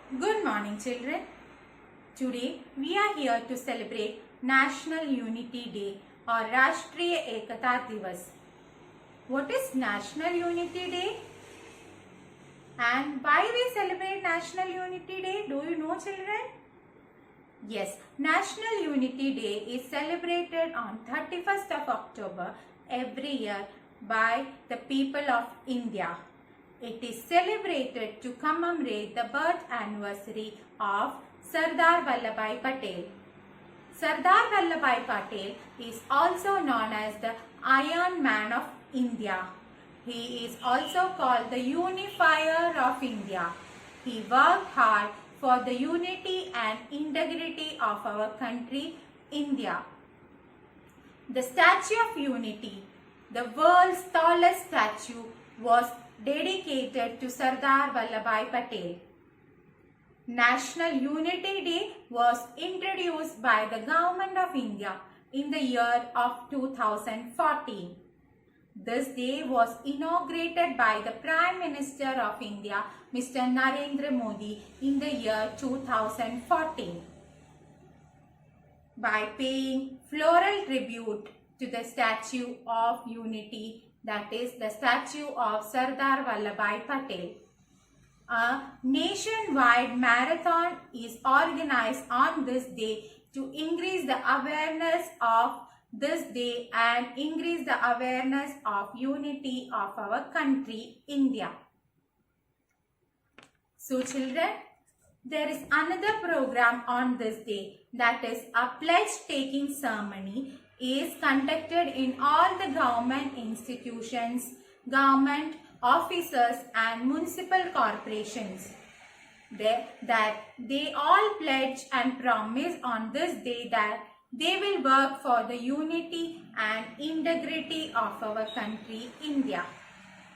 Good morning, children. Today we are here to celebrate National Unity Day or Rashtriya Ekata Divas. What is National Unity Day? And why we celebrate National Unity Day? Do you know, children? Yes, National Unity Day is celebrated on 31st of October every year by the people of India. It is celebrated to commemorate the birth anniversary of Sardar Vallabhbhai Patel. Sardar Vallabhbhai Patel is also known as the Iron Man of India. He is also called the Unifier of India. He worked hard for the unity and integrity of our country, India. The Statue of Unity, the world's tallest statue, was dedicated to Sardar Vallabhbhai Patel. National Unity Day was introduced by the Government of India in the year of 2014. This day was inaugurated by the Prime Minister of India, Mr. Narendra Modi, in the year 2014. By paying floral tribute to the Statue of Unity, that is the statue of Sardar Vallabhbhai Patel. A nationwide marathon is organized on this day to increase the awareness of this day and increase the awareness of unity of our country, India. So children, there is another program on this day, that is a pledge taking ceremony is conducted in all the government institutions, government officers and municipal corporations. That they all pledge and promise on this day that they will work for the unity and integrity of our country, India.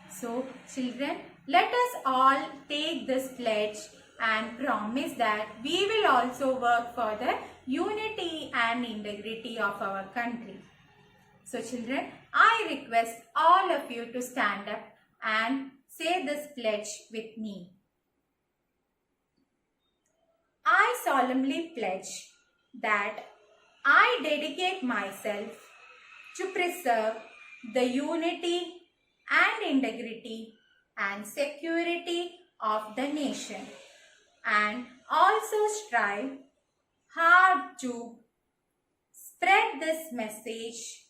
So children, let us all take this pledge and promise that we will also work for the unity and integrity of our country. So children, I request all of you to stand up and say this pledge with me. I solemnly pledge that I dedicate myself to preserve the unity and integrity and security of the nation, and also strive hard to spread this message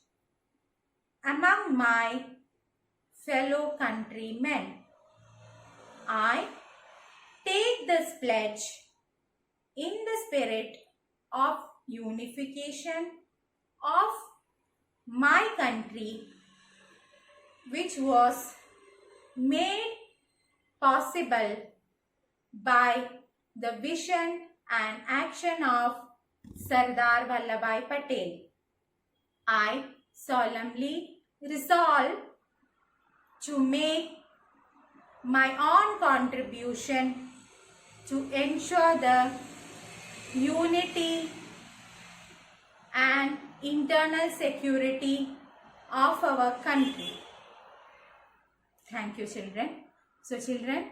among my fellow countrymen. I take this pledge in the spirit of unification of my country, which was made possible by the vision and action of Sardar Vallabhbhai Patel. I solemnly resolve to make my own contribution to ensure the unity and internal security of our country. Thank you, children. So children,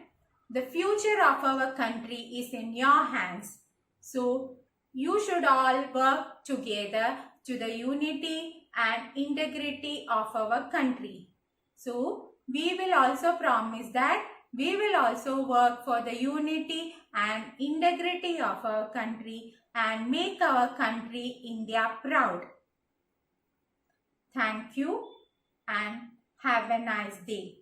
the future of our country is in your hands. So you should all work together to the unity and integrity of our country. So we will also promise that we will also work for the unity and integrity of our country and make our country, India, proud. Thank you and have a nice day.